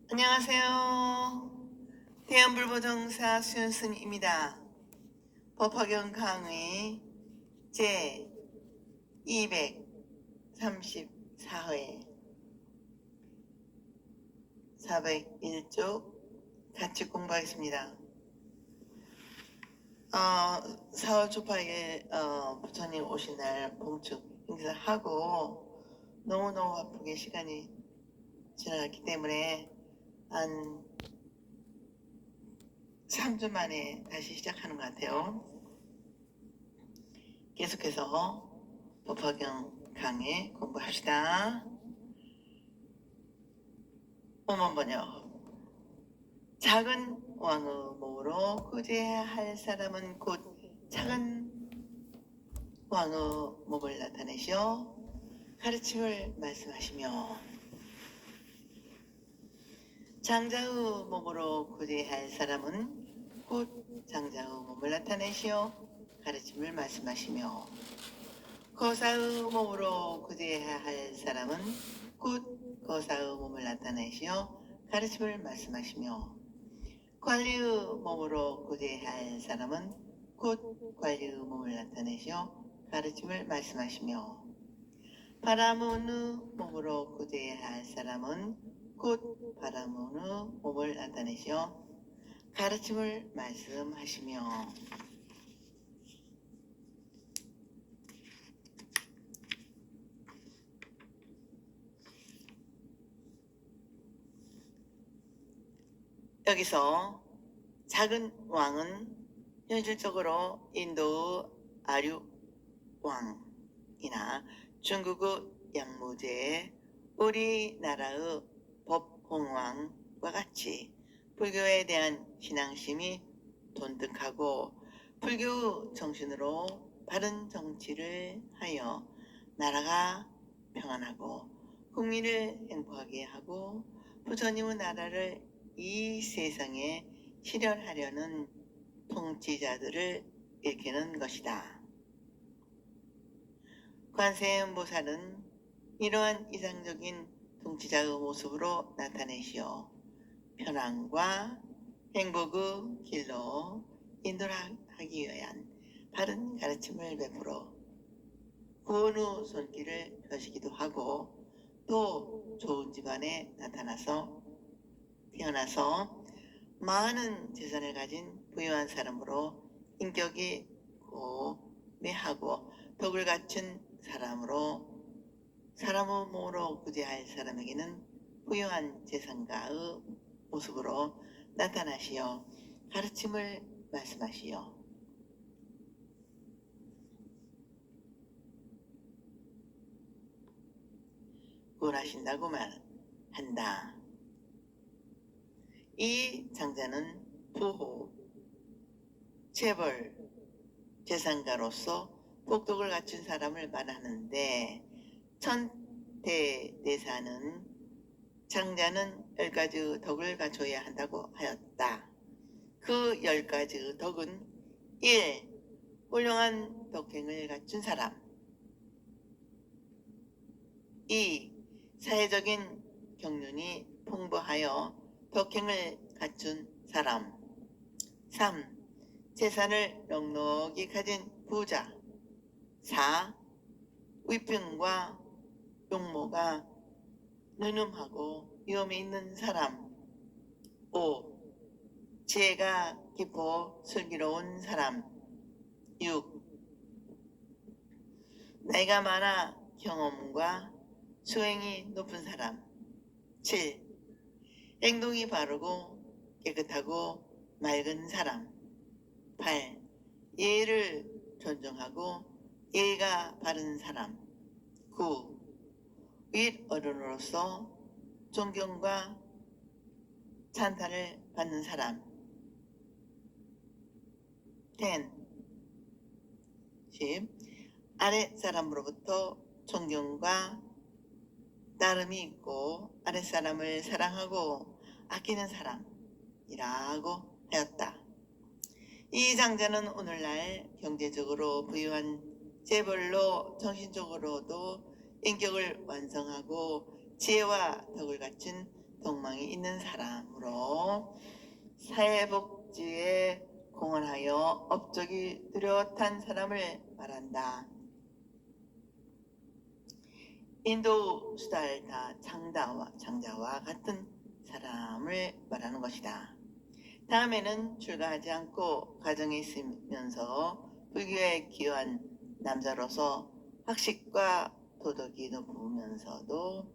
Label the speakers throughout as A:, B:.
A: 안녕하세요. 대한불보정사 수연승입니다. 법화경 강의 제 234회 401쪽 같이 공부하겠습니다. 4월 초파에 부처님 오신 날 봉축 행사하고 너무너무 바쁘게 시간이 지나갔기 때문에 한 3주 만에 다시 시작하는 것 같아요. 계속해서 법화경 강의 공부합시다. 5번 번역. 작은 왕의 몸으로 구제해야 할 사람은 곧 작은 왕의 몸을 나타내시어 가르침을 말씀하시며, 장자의 몸으로 구제해야 할 사람은 곧 장자의 몸을 나타내시어 가르침을 말씀하시며, 거사의 몸으로 구제해야 할 사람은 곧 거사의 몸을 나타내시어 가르침을 말씀하시며, 관리의 몸으로 구제해야 할 사람은 곧 관리의 몸을 나타내시어 가르침을 말씀하시며, 바라문의 몸으로 구제해야 할 사람은 곧 바라문의 몸을 나타내시어 가르침을 말씀하시며, 여기서 작은 왕은 현실적으로 인도의 아류 왕이나 중국의 양무제, 우리나라의 법홍왕과 같이 불교에 대한 신앙심이 돈득하고 불교 정신으로 바른 정치를 하여 나라가 평안하고 국민을 행복하게 하고 부처님의 나라를 이 세상에 실현하려는 통치자들을 일컫는 것이다. 관세음보살은 이러한 이상적인 통치자의 모습으로 나타내시어 편안과 행복의 길로 인도하기 위한 바른 가르침을 베풀어 구원의 손길을 펴시기도 하고, 또 좋은 집안에 태어나서 많은 재산을 가진 부유한 사람으로 인격이 고매하고 덕을 갖춘 사람으로 사람의 몸으로 구제할 사람에게는 부유한 재산가의 모습으로 나타나시어 가르침을 말씀하시어 구원하신다고 말한다. 이 장자는 부호, 체벌, 재산가로서 복덕을 갖춘 사람을 말하는데, 천태대사는 장자는 10가지의 덕을 갖춰야 한다고 하였다. 그 10가지의 덕은 1. 훌륭한 덕행을 갖춘 사람, 2. 사회적인 경륜이 풍부하여 덕행을 갖춘 사람, 3. 재산을 넉넉히 가진 부자, 4. 위증과 용모가 느눔하고 위험이 있는 사람, 5. 지혜가 깊고 슬기로운 사람, 6. 나이가 많아 경험과 수행이 높은 사람, 7. 행동이 바르고 깨끗하고 맑은 사람, 8. 예의를 존중하고 예의가 바른 사람, 9. 윗어른으로서 존경과 찬탄을 받는 사람, 10. 아랫사람으로부터 존경과 따름이 있고 아랫사람을 사랑하고 아끼는 사람이라고 하였다. 이 장자는 오늘날 경제적으로 부유한 재벌로 정신적으로도 인격을 완성하고 지혜와 덕을 갖춘 욕망이 있는 사람으로 사회복지에 공헌하여 업적이 뚜렷한 사람을 말한다. 인도 수달다 장자와 같은 사람을 말하는 것이다. 다음에는 출가하지 않고 가정에 있으면서 불교에 기여한 남자로서 학식과 도덕이 높으면서도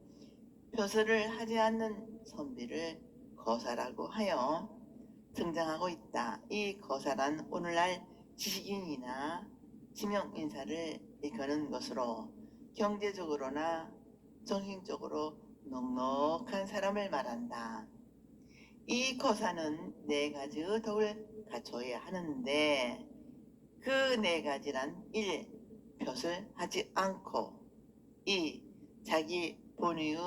A: 표설을 하지 않는 선비를 거사라고 하여 등장하고 있다. 이 거사란 오늘날 지식인이나 지명인사를 일컫는 것으로 경제적으로나 정신적으로 넉넉한 사람을 말한다. 이 거사는 4가지의 덕을 갖춰야 하는데 그 4가지란 1. 표설하지 않고 2. 자기 본의의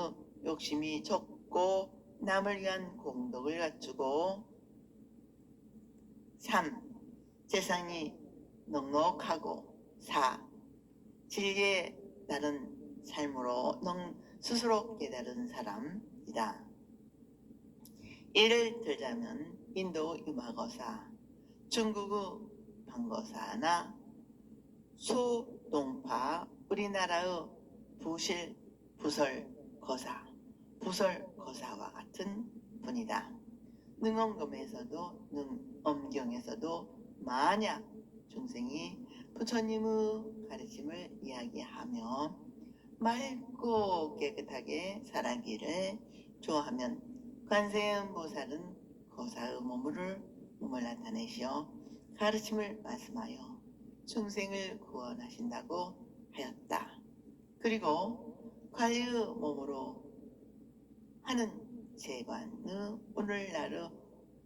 A: 욕심이 적고 남을 위한 공덕을 갖추고 3. 재산이 넉넉하고 4. 진리에 따른 삶으로 스스로 깨달은 사람이다. 예를 들자면 인도의 유마거사, 중국의 방거사나 소동파, 우리나라의 부설거사와 같은 분이다. 능엄경에서도 만약 중생이 부처님의 가르침을 이야기하며 맑고 깨끗하게 살아기를 좋아하면 관세음보살은 거사의 몸을 나타내시어 가르침을 말씀하여 중생을 구원하신다고 하였다. 그리고 관리의 몸으로 하는 재관의 오늘날의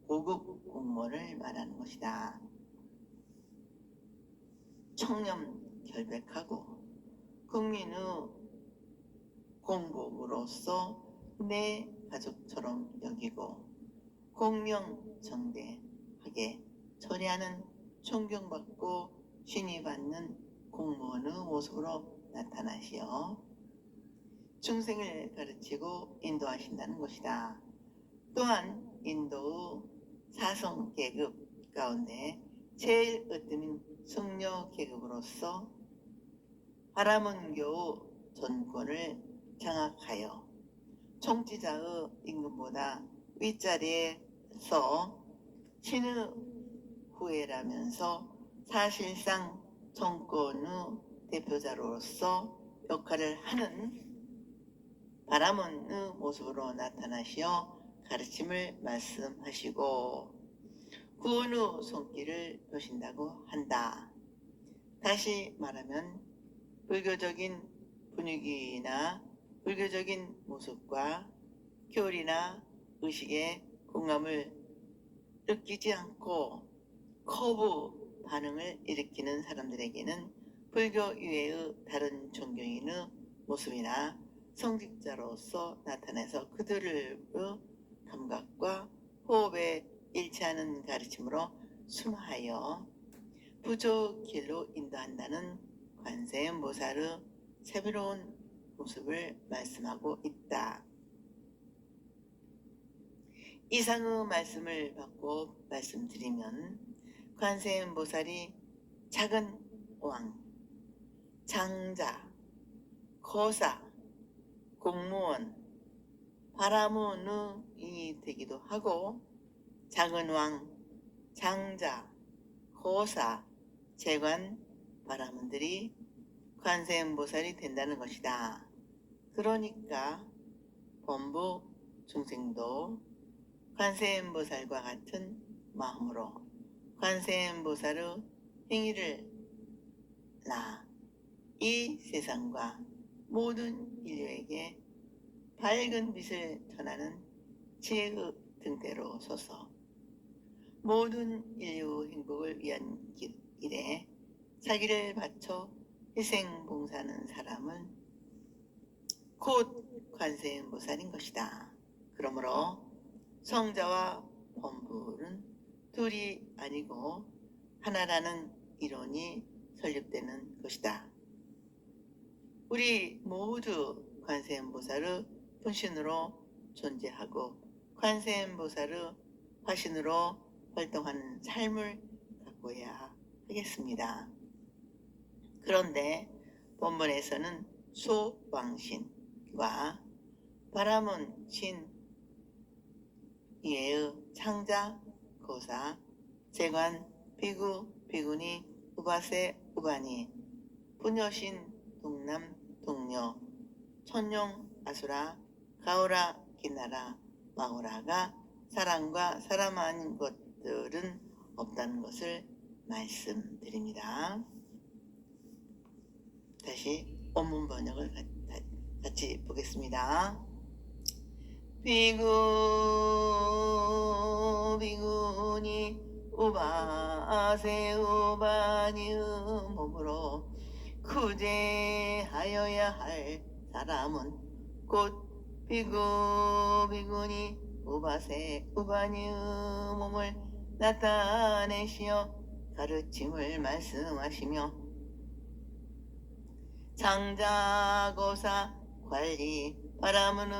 A: 고급 공무원을 말하는 것이다. 청렴 결백하고 국민의 공복으로서 내 가족처럼 여기고 공명정대하게 처리하는 존경받고 신의받는 공무원의 모습으로 나타나시어 중생을 가르치고 인도하신다는 것이다. 또한 인도의 사성 계급 가운데 제일 으뜸인 승려 계급으로서 바라문교의 전권을 장악하여 총지자의 임금보다 윗자리에서 신의 후예라면서 사실상 정권의 대표자로서 역할을 하는 바라문의 모습으로 나타나시어 가르침을 말씀하시고 구원의 손길을 펴신다고 한다. 다시 말하면 불교적인 분위기나 불교적인 모습과 교리나 의식에 공감을 느끼지 않고 거부 반응을 일으키는 사람들에게는 불교 이외의 다른 종교인의 모습이나 성직자로서 나타내서 그들의 감각과 호흡에 일치하는 가르침으로 순화하여 부조 길로 인도한다는 관세음보살의 새로운 모습을 말씀하고 있다. 이상의 말씀을 받고 말씀드리면 관세음보살이 작은 왕, 장자, 거사, 공무원, 바라문이 되기도 하고 작은 왕, 장자, 거사, 재관, 바라문들이 관세음보살이 된다는 것이다. 그러니까 범부 중생도 관세음보살과 같은 마음으로 관세음보살의 행위를 이 세상과 모든 인류에게 밝은 빛을 전하는 지혜의 등대로 서서 모든 인류 행복을 위한 길에 자기를 바쳐 희생 봉사하는 사람은 곧 관세음보살인 것이다. 그러므로 성자와 범부는 둘이 아니고 하나라는 이론이 설립되는 것이다. 우리 모두 관세음보살의 분신으로 존재하고 관세음보살의 화신으로 활동하는 삶을 갖고야 하겠습니다. 그런데 본문에서는 소왕신과 바라문 신 이외의 창자, 고사, 재관, 비구, 비구니, 우바세, 우바니, 부녀신, 동남, 동녀, 천룡, 아수라, 가오라, 기나라, 마오라가 사람과 사람 아닌 것들은 없다는 것을 말씀드립니다. 다시 원문 번역을 같이 보겠습니다. 비구니 우바세 우바니의 몸으로 구제하여야 할 사람은 곧 비구니 우바세 우바니의 몸을 나타내시어 가르침을 말씀하시며 장자고사 관리 바라문의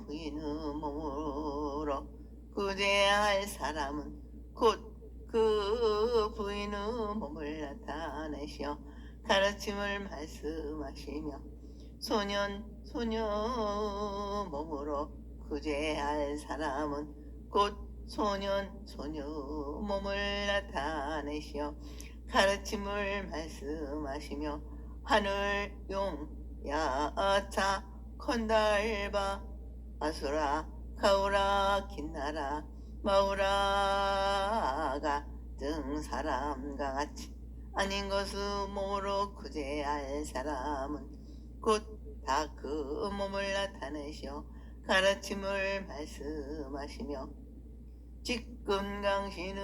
A: 부인의 몸으로 구제할 사람은 곧 그 부인의 몸을 나타내시어 가르침을 말씀하시며 소녀 몸으로 구제할 사람은 곧 소녀 몸을 나타내시어 가르침을 말씀하시며 하늘 용 야차 콘달바 아수라 가오라 긴나라 마우라가 등 사람과 같이 아닌 것의 몸으로 구제할 사람은 곧 다 그 몸을 나타내시어 가르침을 말씀하시며 직근강신의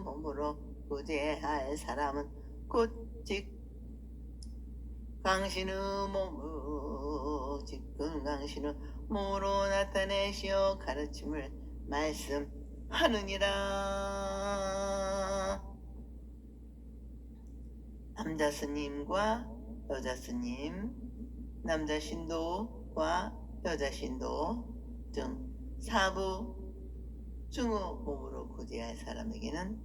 A: 몸으로 구제할 사람은 곧 직근강신의 몸으로 나타내시어 가르침을 말씀하느니라. 남자 스님과 여자 스님, 남자 신도와 여자 신도 등 사부 중의 몸으로 구제할 사람에게는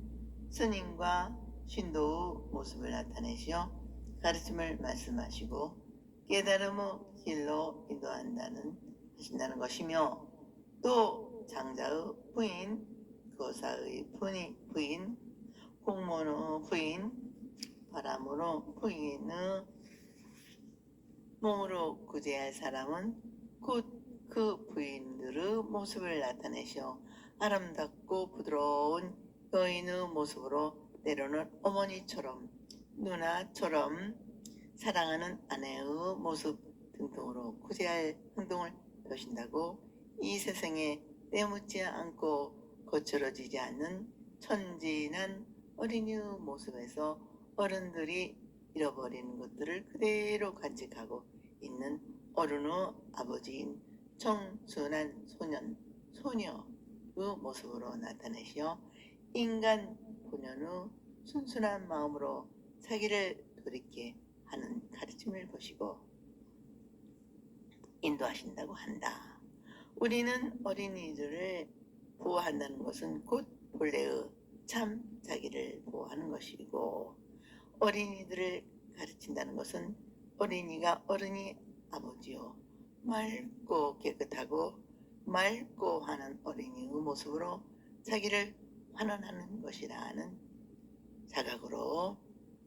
A: 스님과 신도의 모습을 나타내시어 가르침을 말씀하시고 깨달음의 길로 인도하신다는 것이며 또 장자의 부인, 거사의 부인, 공무원의 부인, 바람으로 부인의 몸으로 구제할 사람은 곧 그 부인들의 모습을 나타내시어 아름답고 부드러운 여인의 모습으로 때로는 어머니처럼 누나처럼 사랑하는 아내의 모습 등등으로 구제할 행동을 펴신다고 이 세상에 때묻지 않고 거칠어지지 않는 천진한 어린이의 모습에서 어른들이 잃어버리는 것들을 그대로 간직하고 있는 어른의 아버지인 청순한 소녀의 모습으로 나타내시어 인간 본연의 순순한 마음으로 자기를 돌이켜 하는 가르침을 보시고 인도하신다고 한다. 우리는 어린이들을 보호한다는 것은 곧 본래의 참 자기를 보호하는 것이고 어린이들을 가르친다는 것은 어린이가 어른이 아버지요 맑고 깨끗하고 맑고 하는 어린이의 모습으로 자기를 환원하는 것이라는 자각으로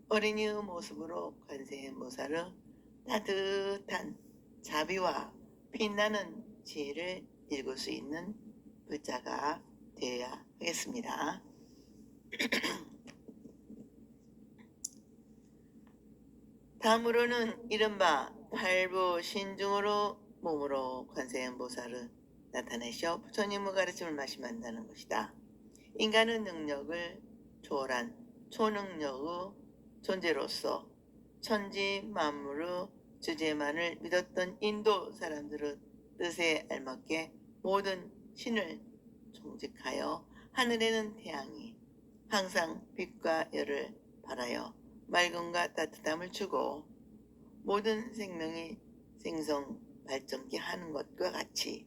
A: 어린이의 모습으로 관세음보살의 따뜻한 자비와 빛나는 지혜를 읽을 수 있는 불자가 되어야 하겠습니다. 다음으로는 이른바 팔부신중으로 몸으로 관세음보살을 나타내셔 부처님의 가르침을 말씀한다는 것이다. 인간의 능력을 초월한 초능력의 존재로서 천지 만물의 주제만을 믿었던 인도 사람들의 뜻에 알맞게 모든 신을 총직하여 하늘에는 태양이 항상 빛과 열을 발하여 맑음과 따뜻함을 주고 모든 생명이 생성 발전케 하는 것과 같이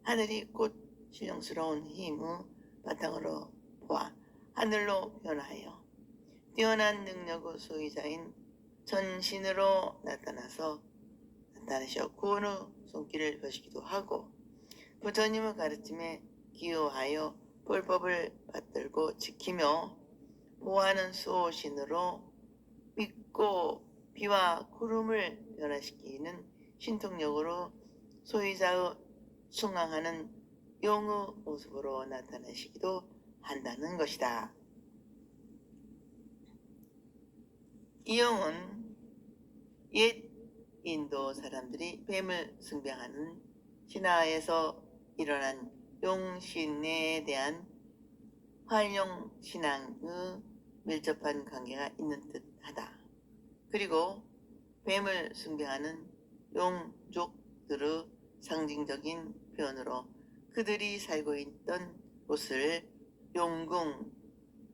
A: 하늘이 곧 신령스러운 힘의 바탕으로 보아 하늘로 변하여 뛰어난 능력의 소유자인 전신으로 나타나셔 구원의 손길을 펴시기도 하고 부처님의 가르침에 기여하여 불법을 받들고 지키며 보호하는 수호신으로 믿고 비와 구름을 변화시키는 신통력으로 소유자의 숭앙하는 용의 모습으로 나타나시기도 한다는 것이다. 이 용은 옛 인도 사람들이 뱀을 숭배하는 신화에서 일어난 용신에 대한 활용신앙의 밀접한 관계가 있는 듯하다. 그리고 뱀을 숭배하는 용족들의 상징적인 표현으로 그들이 살고 있던 곳을 용궁,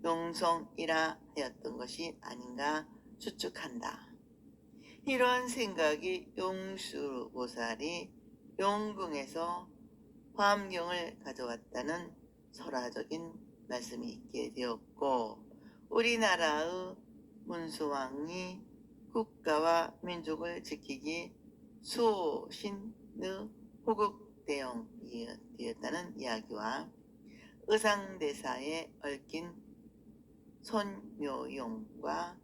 A: 용성이라 하였던 것이 아닌가 추측한다. 이러한 생각이 용수보살이 용궁에서 화엄경을 가져왔다는 설화적인 말씀이 있게 되었고 우리나라의 문수왕이 국가와 민족을 지키기 수호신의 호국대영이었다는 이야기와 의상대사에 얽힌 손묘용과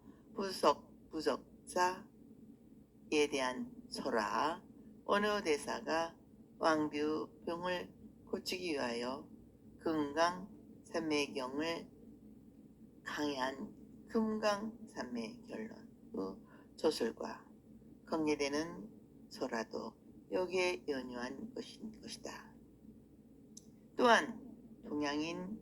A: 부석사에 대한 설화, 어느 대사가 왕비병을 고치기 위하여 금강산매경을 강의한 금강산매결론의 조설과 관계되는 설화도 여기에 연유한 것이다. 또한 동양인들에게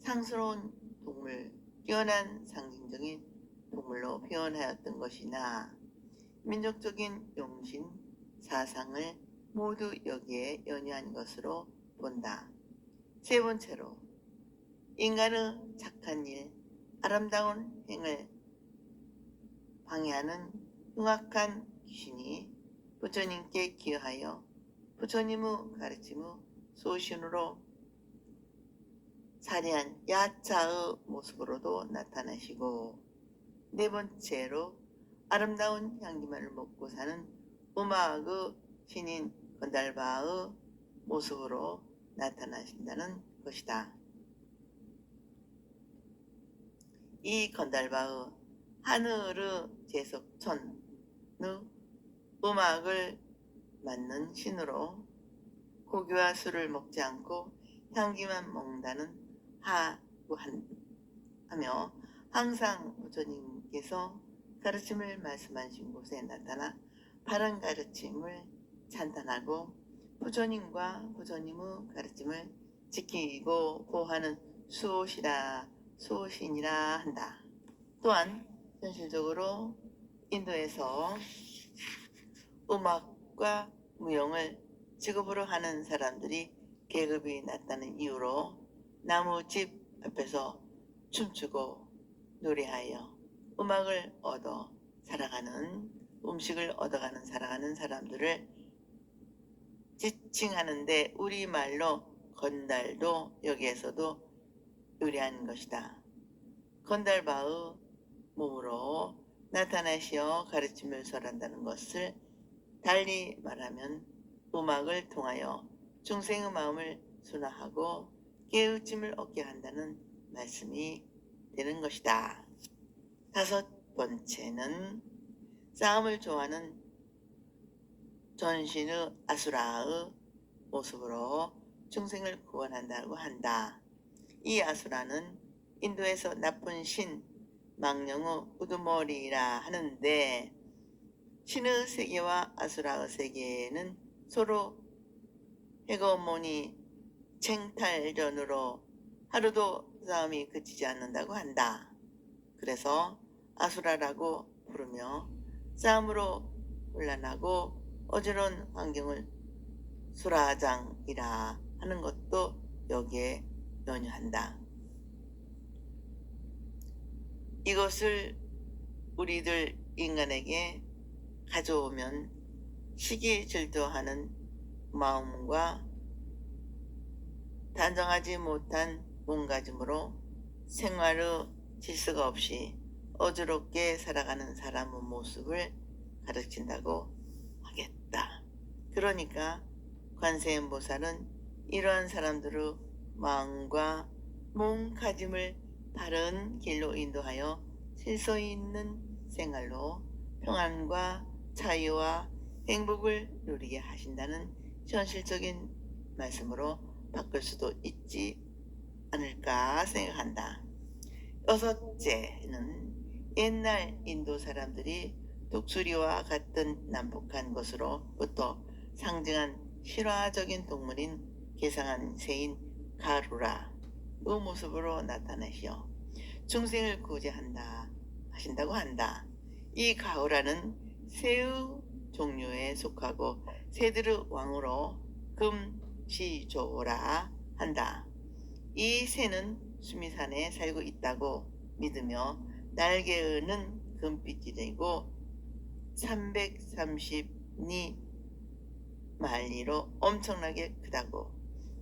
A: 상스러운 동물, 뛰어난 상징적인 동물로 표현하였던 것이나 민족적인 용신 사상을 모두 여기에 연유한 것으로 본다. 세 번째로 인간의 착한 일, 아름다운 행을 방해하는 흉악한 귀신이 부처님께 기여하여 부처님의 가르침의 소신으로 사리한 야차의 모습으로도 나타나시고 네 번째로 아름다운 향기만을 먹고 사는 음악의 신인 건달바의 모습으로 나타나신다는 것이다. 이 건달바의 하늘의 제석천의 음악을 맡는 신으로 고기와 술을 먹지 않고 향기만 먹는다는 하며 항상 부처님께서 가르침을 말씀하신 곳에 나타나 바른 가르침을 찬탄하고 부처님과 부처님의 가르침을 지키고 보호하는 수호신이라 한다. 또한 현실적으로 인도에서 음악과 무용을 직업으로 하는 사람들이 계급이 낮다는 이유로 나무집 앞에서 춤추고 노래하여 음악을 얻어 살아가는 음식을 얻어가는 살아가는 사람들을 지칭하는데 우리말로 건달도 여기에서도 유래한 것이다. 건달바의 몸으로 나타나시어 가르침을 설한다는 것을 달리 말하면 음악을 통하여 중생의 마음을 순화하고 깨우침을 얻게 한다는 말씀이 되는 것이다. 다섯 번째는 싸움을 좋아하는 전신의 아수라의 모습으로 중생을 구원한다고 한다. 이 아수라는 인도에서 나쁜 신, 망령의 우두머리라 하는데 신의 세계와 아수라의 세계는 서로 해거모니 쟁탈전으로 하루도 싸움이 그치지 않는다고 한다. 그래서 아수라라고 부르며 싸움으로 혼란하고 어지러운 환경을 수라장이라 하는 것도 여기에 연유한다. 이것을 우리들 인간에게 가져오면 시기 질투하는 마음과 단정하지 못한 몸가짐으로 생활의 질서가 없이 어지럽게 살아가는 사람의 모습을 가르친다고 하겠다. 그러니까 관세음보살은 이러한 사람들의 마음과 몸가짐을 바른 길로 인도하여 질서 있는 생활로 평안과 자유와 행복을 누리게 하신다는 현실적인 말씀으로 바꿀 수도 있지 않을까 생각한다. 여섯째는 옛날 인도 사람들이 독수리와 같은 난폭한 것으로부터 상징한 실화적인 동물인 개상한 새인 가루라 그 모습으로 나타나시어 중생을 구제한다 하신다고 한다. 이 가루라는 새의 종류에 속하고 새들의 왕으로 금시조라 한다. 이 새는 수미산에 살고 있다고 믿으며 날개는 금빛이되고 330리 말리로 엄청나게 크다고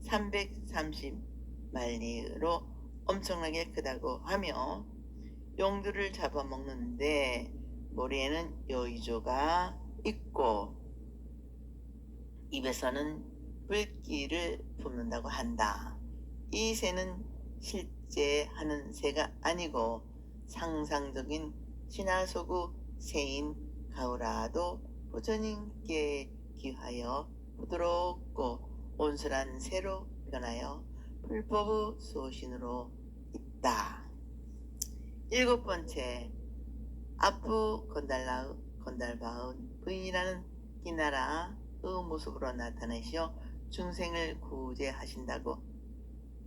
A: 330만리로 엄청나게 크다고 하며 용들을 잡아먹는데 머리에는 여의조가 있고 입에서는 불기를 품는다고 한다. 이 새는 실제 하는 새가 아니고 상상적인 신화 속의 새인 가오라도 부처님께 기하여 부드럽고 온순한 새로 변하여 불법의 소신으로 있다. 일곱 번째, 아프 건달바운 부인이라는 기나라의 모습으로 나타나시어 중생을 구제하신다고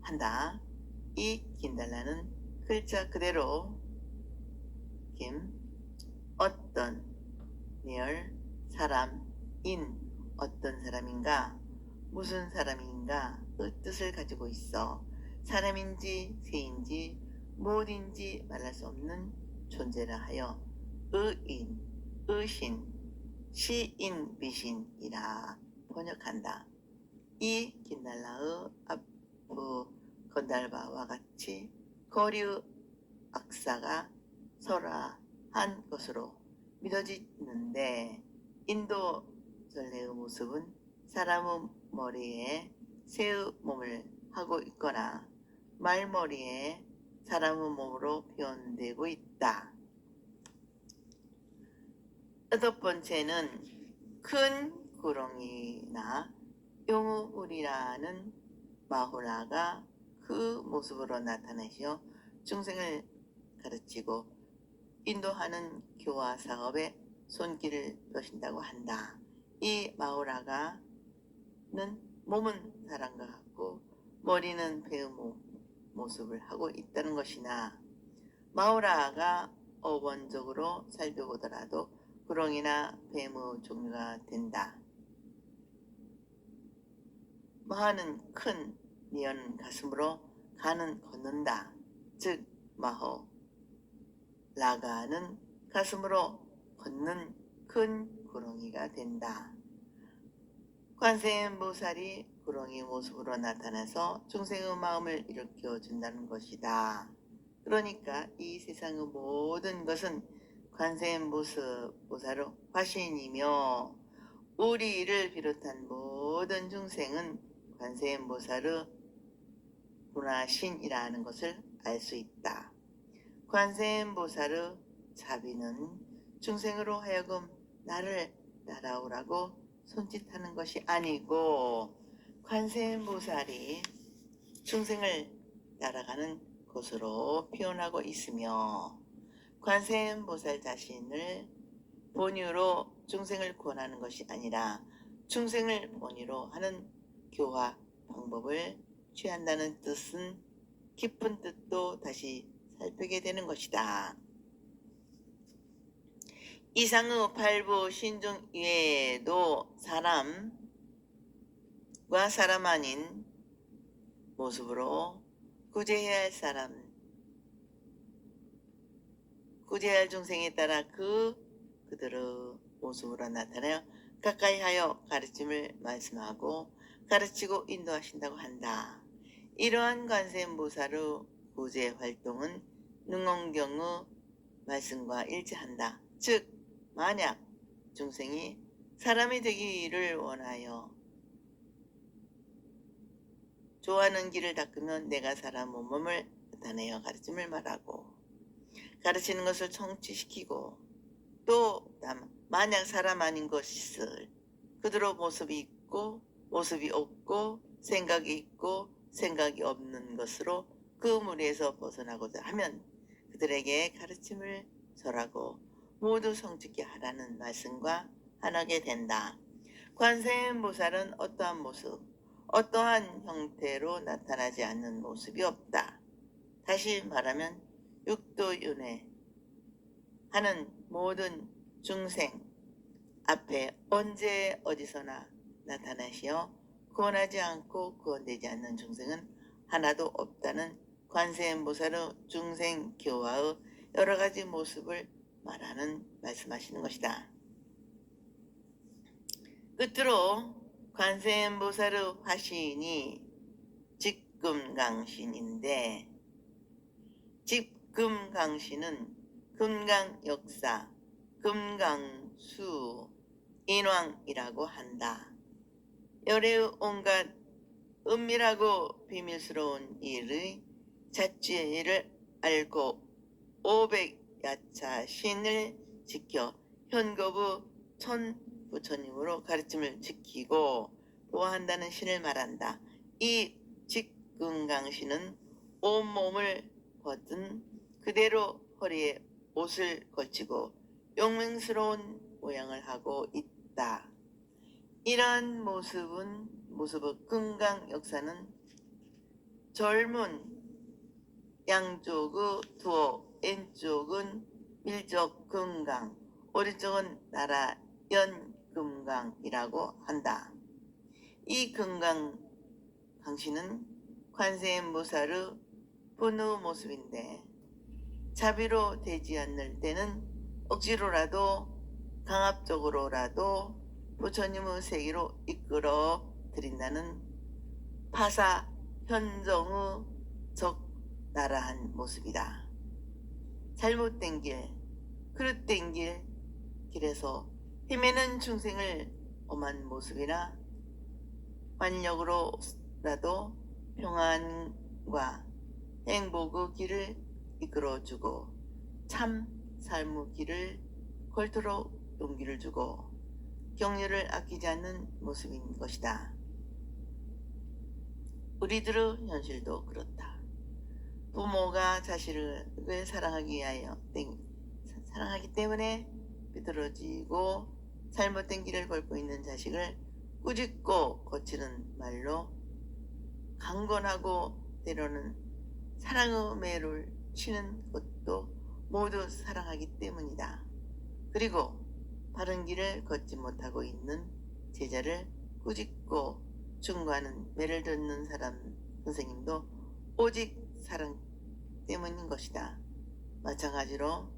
A: 한다. 이 긴달라는 글자 그대로 어떤 멸 사람인 어떤 사람인가 무슨 사람인가의 뜻을 가지고 있어 사람인지 새인지 무엇인지 말할 수 없는 존재라 하여 의인, 의신, 시인, 비신이라 번역한다. 이 긴달라의 아프 건달바와 같이 거리의 악사가 설화한 것으로 믿어지는데 인도 전례의 모습은 사람의 머리에 새의 몸을 하고 있거나 말머리에 사람의 몸으로 표현되고 있다. 여덟 번째는 큰 구렁이나 용우울이라는 마호라가 그 모습으로 나타나시어 중생을 가르치고 인도하는 교화 사업에 손길을 넣으신다고 한다. 이 마호라가는 몸은 사람과 같고 머리는 배의 모습을 하고 있다는 것이나 마호라가 어원적으로 살펴보더라도 구렁이나 뱀의 종류가 된다. 마하는 큰, 니언은 가슴으로, 가는 걷는다. 즉 마호, 라가는 가슴으로 걷는 큰 구렁이가 된다. 관세음보살이 구렁이 모습으로 나타나서 중생의 마음을 일으켜준다는 것이다. 그러니까 이 세상의 모든 것은 관세음보살의 화신이며 우리를 비롯한 모든 중생은 관세음보살의 분화신이라는 것을 알 수 있다. 관세음보살의 자비는 중생으로 하여금 나를 따라오라고 손짓하는 것이 아니고 관세음보살이 중생을 따라가는 것으로 표현하고 있으며 관세음보살 자신을 본유로 중생을 구원하는 것이 아니라 중생을 본유로 하는 교화 방법을 취한다는 뜻은 깊은 뜻도 다시 살피게 되는 것이다. 이상의 팔부 신중 이외에도 사람과 사람 아닌 모습으로 구제해야 할 사람, 구제해야 할 중생에 따라 그들의 모습으로 나타나요. 가까이 하여 가르침을 말씀하고 가르치고 인도하신다고 한다. 이러한 관세음보살의 구제 활동은 능엄경의 말씀과 일치한다. 즉 만약 중생이 사람이 되기를 원하여 좋아하는 길을 닦으면 내가 사람 몸을 나타내어 가르침을 말하고 가르치는 것을 성취시키고 또 만약 사람 아닌 것을 그대로 모습이 있고 모습이 없고 생각이 있고 생각이 없는 것으로 그 무리에서 벗어나고자 하면 그들에게 가르침을 절하고 모두 성취케 하라는 말씀과 하나게 된다. 관세음보살은 어떠한 모습, 어떠한 형태로 나타나지 않는 모습이 없다. 다시 말하면 육도윤회 하는 모든 중생 앞에 언제 어디서나 나타나시어 구원하지 않고 구원되지 않는 중생은 하나도 없다는 관세음보살의 중생 교화의 여러 가지 모습을 말씀하시는 것이다. 끝으로 관세음보살의 화신이 직금강신인데 직금강신은 금강역사, 금강수, 인왕이라고 한다. 열의 온갖 은밀하고 비밀스러운 일의 자취를 알고 500야차 신을 지켜 현거부 천부처님으로 가르침을 지키고 보호한다는 신을 말한다. 이 직금강신은 온몸을 벗은 그대로 허리에 옷을 걸치고 용맹스러운 모양을 하고 있다. 이러한 모습의 금강 역사는 젊은 양쪽의 두어, 왼쪽은 밀적 금강, 오른쪽은 나라 연금강이라고 한다. 이 금강 강신은 관세음보살의 분의 모습인데 자비로 되지 않을 때는 억지로라도 강압적으로라도 부처님의 세계로 이끌어 드린다는 파사 현정의 적나라한 모습이다. 잘못된 길, 그릇된 길에서 헤매는 중생을 엄한 모습이나 완력으로라도 평안과 행복의 길을 이끌어주고 참 삶의 길을 걸도록 용기를 주고 격려를 아끼지 않는 모습인 것이다. 우리들의 현실도 그렇다. 부모가 자식을 사랑하기 때문에 비뚤어지고 잘못된 길을 걸고 있는 자식을 꾸짖고 거치는 말로 강권하고 때로는 사랑의 매를 치는 것도 모두 사랑하기 때문이다. 그리고 바른 길을 걷지 못하고 있는 제자를 꾸짖고 충고하는 매를 듣는 선생님도 오직 사랑 때문인 것이다. 마찬가지로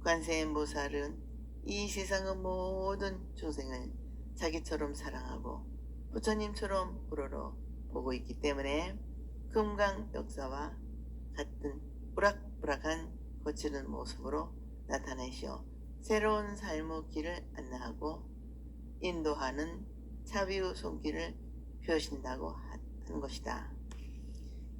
A: 관세음보살은 이 세상의 모든 중생을 자기처럼 사랑하고 부처님처럼 우러러 보고 있기 때문에 금강 역사와 같은 우락부락한 거치는 모습으로 나타내시어 새로운 삶의 길을 안내하고 인도하는 자비의 손길을 펴신다고 하는 것이다.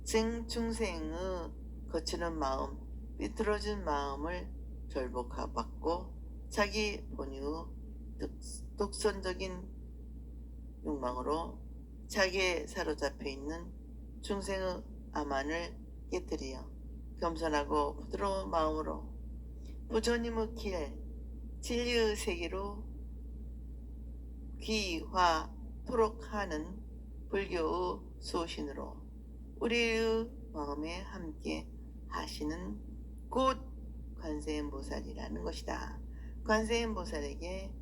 A: 중생의 거치는 마음, 삐뚤어진 마음을 절복받고 자기 본유의 독선적인 욕망으로 자기에 사로잡혀 있는 중생의 암안을 깨뜨려 겸손하고 부드러운 마음으로 부처님의 길, 진리의 세계로 귀화토록 하는 불교의 소신으로 우리의 마음에 함께 하시는 곧 관세음보살이라는 것이다. 관세음보살에게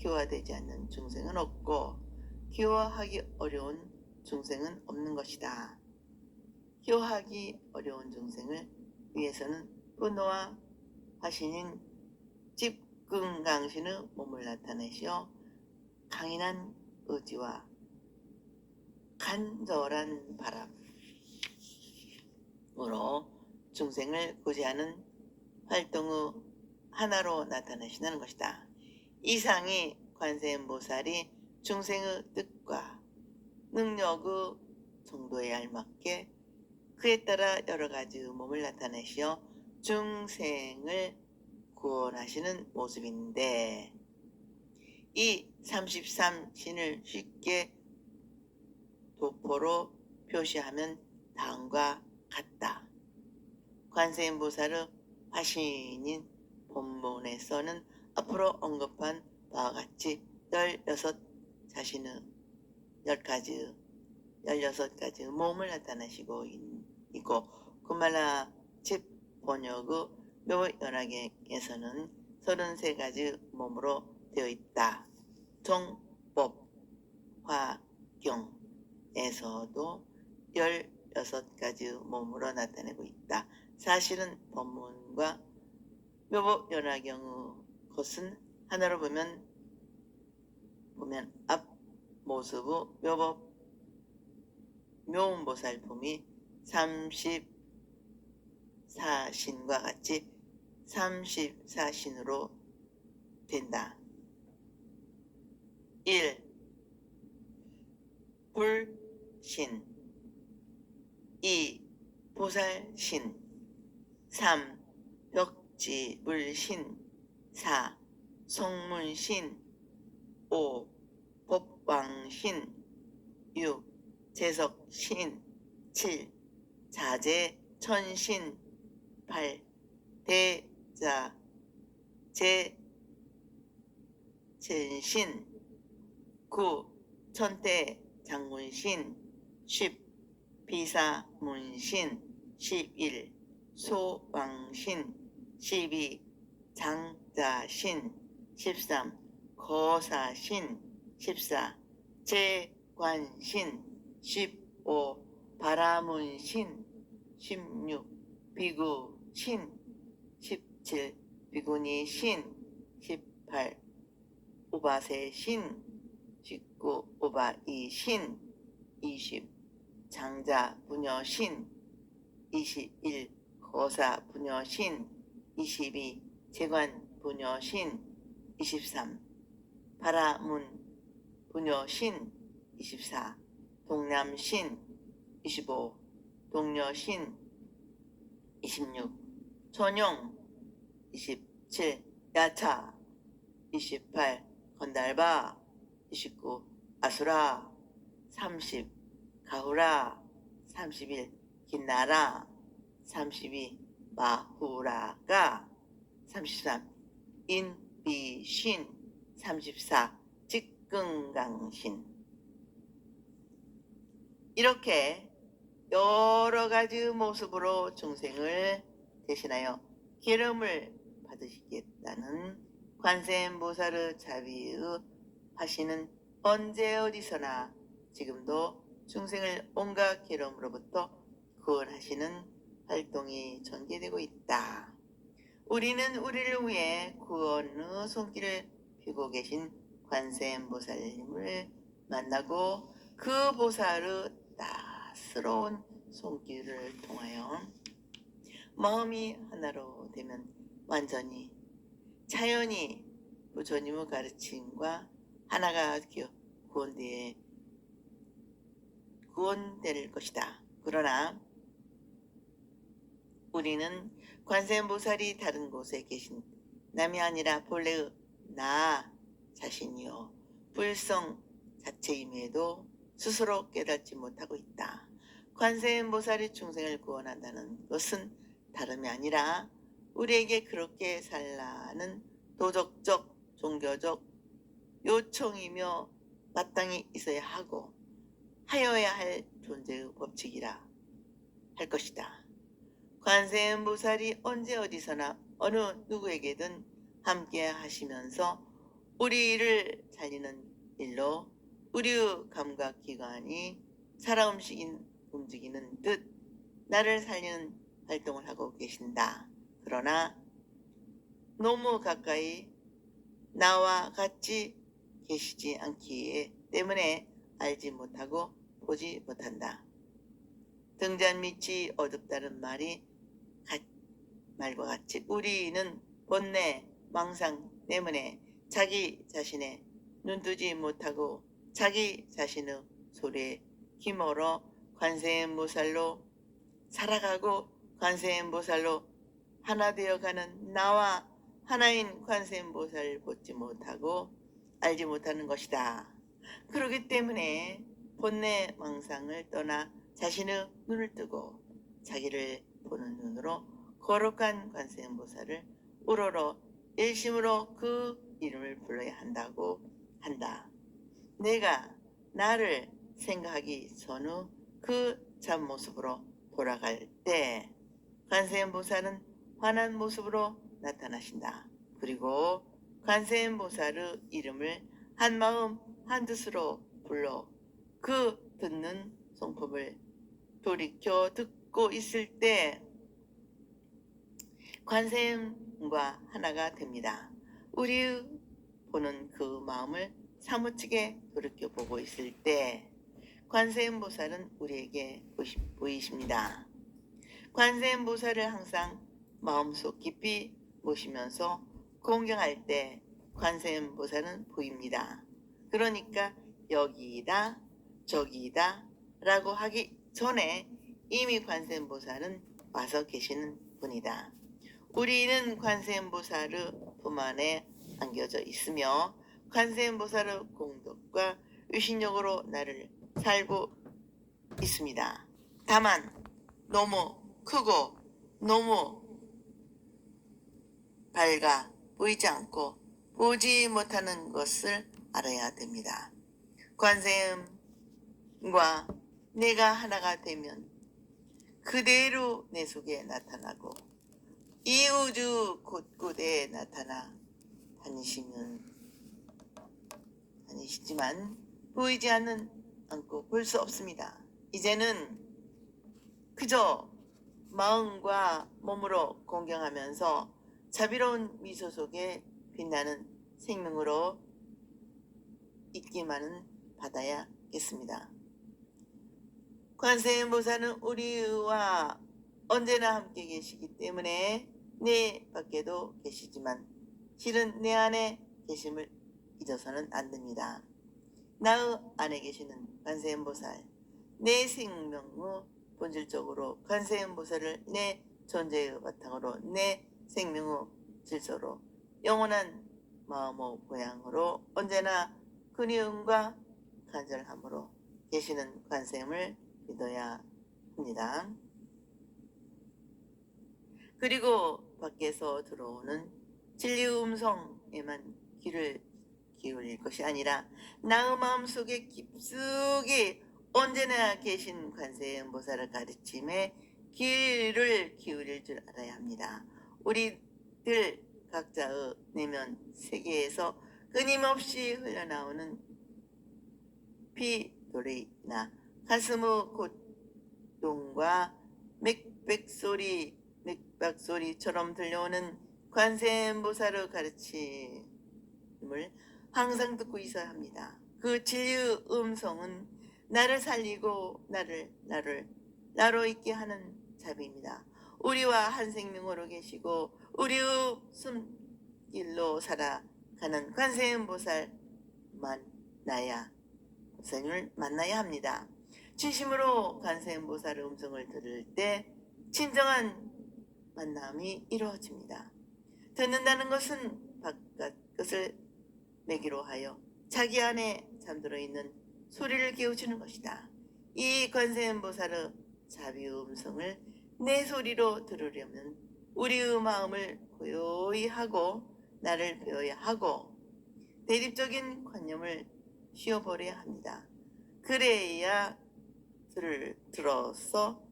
A: 교화되지 않는 중생은 없고 교화하기 어려운 중생은 없는 것이다. 교화하기 어려운 중생을 위해서는 분노와 화신인 집금강신의 몸을 나타내시어 강인한 의지와 간절한 바람으로 중생을 구제하는 활동의 하나로 나타나신다는 것이다. 이상이 관세음보살이 중생의 뜻과 능력의 정도에 알맞게 그에 따라 여러 가지 몸을 나타내시어 중생을 구원하시는 모습인데, 이 33신을 쉽게 도포로 표시하면 다음과 같다. 관세음보살의 화신인 본문에서는 앞으로 언급한 바와 같이 16가지 몸을 나타내시고 있고, 구말라 집 번역의 묘연화경에서는 33가지 몸으로 되어 있다. 정법화경에서도 16가지 몸으로 나타내고 있다. 사실은 본문과 묘연화경의 것은 하나로 보면 앞 모습의 묘음보살품이 34신과 같이 34신으로 된다. 1. 불신, 2. 보살신, 3. 벽지불신, 4. 송문신, 5. 법왕신, 6. 재석신, 7. 자재천신, 8. 대자재천신, 9. 천대장군신, 10. 비사문신, 11. 소왕신, 12. 장자신, 13. 거사신, 14. 재관신, 15. 바라문신, 16. 비구신, 17. 비구니신, 18. 우바세신, 19. 우바이신, 20. 장자부녀신, 21. 거사부녀신, 22. 재관부녀신, 23. 바라문부녀신, 24. 동남신, 25. 동녀신, 26. 천용, 27. 야차, 28. 건달바, 29. 아수라, 30. 가후라, 31. 긴나라, 32. 마후라가, 33. 인비신, 34. 직근강신. 이렇게 여러 가지 모습으로 중생을 대신하여 기름을 받으시겠다는 관세음보살의 자비의 화신은 언제 어디서나 지금도 중생을 온갖 기름으로부터 구원하시는 활동이 전개되고 있다. 우리는 우리를 위해 구원의 손길을 펴고 계신 관세음보살님을 만나고 그 보살의 따스러운 손길을 통하여 마음이 하나로 되면 완전히 자연히 부처님의 가르침과 하나가 구원될 것이다. 그러나 우리는 관세음보살이 다른 곳에 계신 남이 아니라 본래의 나 자신이요 불성 자체임에도 스스로 깨닫지 못하고 있다. 관세음보살이 중생을 구원한다는 것은 다름이 아니라 우리에게 그렇게 살라는 도덕적, 종교적 요청이며 마땅히 있어야 하고 하여야 할 존재의 법칙이라 할 것이다. 관세음보살이 언제 어디서나 어느 누구에게든 함께 하시면서 우리를 살리는 일로 우리의 감각기관이 살아 움직이는 듯 나를 살리는 활동을 하고 계신다. 그러나 너무 가까이 나와 같이 계시지 않기 때문에 알지 못하고 보지 못한다. 등잔 밑이 어둡다는 말과 같이 우리는 본래 망상 때문에 자기 자신의 눈뜨지 못하고 자기 자신의 소리에 힘으로 관세음보살로 살아가고 관세음보살로 하나 되어가는 나와 하나인 관세음보살을 보지 못하고 알지 못하는 것이다. 그렇기 때문에 본래 망상을 떠나 자신의 눈을 뜨고 자기를 보는 눈으로 거룩한 관세음보살을 우러러 일심으로 그 이름을 불러야 한다고 한다. 내가 나를 생각하기 전후 그 참모습으로 돌아갈 때 관세음보살은 환한 모습으로 나타나신다. 그리고 관세음보살의 이름을 한마음 한뜻으로 불러 그 듣는 성품을 돌이켜 듣고 있을 때 관세음과 하나가 됩니다. 우리의 보는 그 마음을 사무치게 돌이켜보고 있을 때 관세음보살은 우리에게 보이십니다. 관세음보살을 항상 마음속 깊이 모시면서 공경할 때 관세음보살은 보입니다. 그러니까 여기다 저기다 라고 하기 전에 이미 관세음보살은 와서 계시는 분이다. 우리는 관세음보살의 품 안에 안겨져 있으며 관세음보살의 공덕과 유신력으로 나를 살고 있습니다. 다만 너무 크고 너무 밝아 보이지 않고 보지 못하는 것을 알아야 됩니다. 관세음과 내가 하나가 되면 그대로 내 속에 나타나고 이 우주 곳곳에 나타나 다니시지만 보이지 않고 볼 수 없습니다. 이제는 그저 마음과 몸으로 공경하면서 자비로운 미소 속에 빛나는 생명으로 있기만은 받아야겠습니다. 관세음보살은 우리와 언제나 함께 계시기 때문에 내 밖에도 계시지만 실은 내 안에 계심을 잊어서는 안 됩니다. 나의 안에 계시는 관세음보살, 내 생명의 본질적으로 관세음보살을 내 존재의 바탕으로 내 생명의 질서로 영원한 마음의 고향으로 언제나 근위음과 간절함으로 계시는 관세음을 믿어야 합니다. 그리고 밖에서 들어오는 진리의 음성에만 귀를 기울일 것이 아니라 나의 마음속에 깊숙이 언제나 계신 관세음보살의 가르침에 귀를 기울일 줄 알아야 합니다. 우리들 각자의 내면 세계에서 끊임없이 흘러나오는 피노래나 가슴의 고통과 맥박소리처럼 들려오는 관세음보살의 가르침을 항상 듣고 있어야 합니다. 그 진리의 음성은 나를 살리고 나로 있게 하는 자비입니다. 우리와 한 생명으로 계시고 우리의 숨길로 살아가는 관세음보살 보살님을 만나야 합니다. 진심으로 관세음보살의 음성을 들을 때 진정한 만남이 이루어집니다. 듣는다는 것은 바깥 것을 매기로 하여 자기 안에 잠들어 있는 소리를 깨우치는 것이다. 이 관세음보살의 자비의 음성을 내 소리로 들으려면 우리의 마음을 고요히 하고 나를 배워야 하고 대립적인 관념을 쉬어버려야 합니다. 그래야 들어서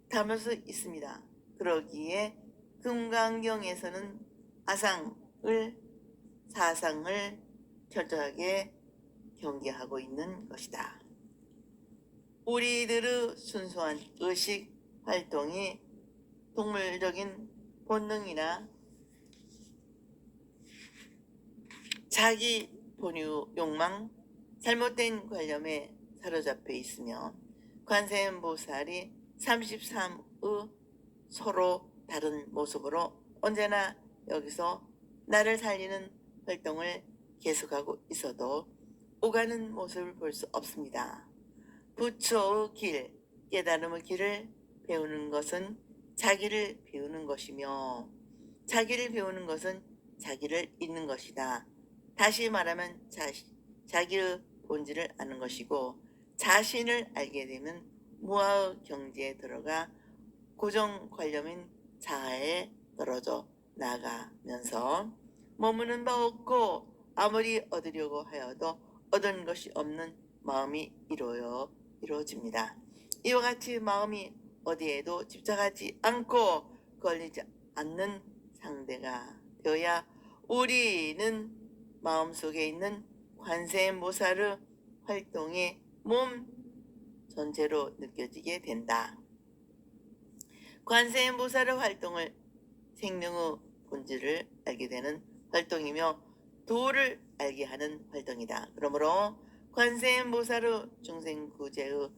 A: 담을 수 있습니다. 그러기에 금강경에서는 사상을 철저하게 경계하고 있는 것이다. 우리들의 순수한 의식 활동이 동물적인 본능이나 자기 본유, 욕망, 잘못된 관념에 사로잡혀 있으며 관세음보살이 33의 서로 다른 모습으로 언제나 여기서 나를 살리는 활동을 계속하고 있어도 오가는 모습을 볼 수 없습니다. 부처의 길, 깨달음의 길을 배우는 것은 자기를 배우는 것이며 자기를 배우는 것은 자기를 잊는 것이다. 다시 말하면 자기의 본질을 아는 것이고 자신을 알게 되면 무아의 경지에 들어가 고정 관념인 자아에 떨어져 나가면서 머무는 바 없고 아무리 얻으려고 하여도 얻은 것이 없는 마음이 이루어집니다. 이와 같이 마음이 어디에도 집착하지 않고 걸리지 않는 상대가 되어야 우리는 마음속에 있는 관세음보살의 활동이 몸 전체로 느껴지게 된다. 관세음보살의 활동을 생명의 본질을 알게 되는 활동이며 도를 알게 하는 활동이다. 그러므로 관세음보살의 중생구제의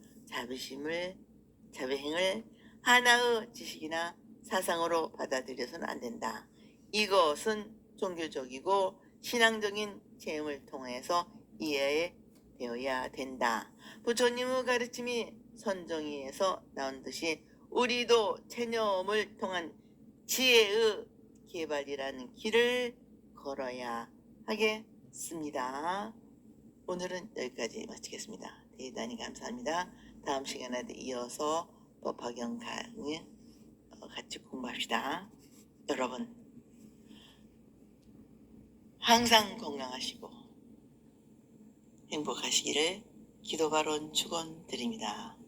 A: 자비행을 하나의 지식이나 사상으로 받아들여서는 안 된다. 이것은 종교적이고 신앙적인 체험을 통해서 이해되어야 된다. 부처님의 가르침이 선정의에서 나온 듯이 우리도 체념을 통한 지혜의 개발이라는 길을 걸어야 하겠습니다. 오늘은 여기까지 마치겠습니다. 대단히 감사합니다. 다음 시간에 이어서 법화경 강의 같이 공부합시다. 여러분 항상 건강하시고 행복하시기를 기도바론 축원드립니다.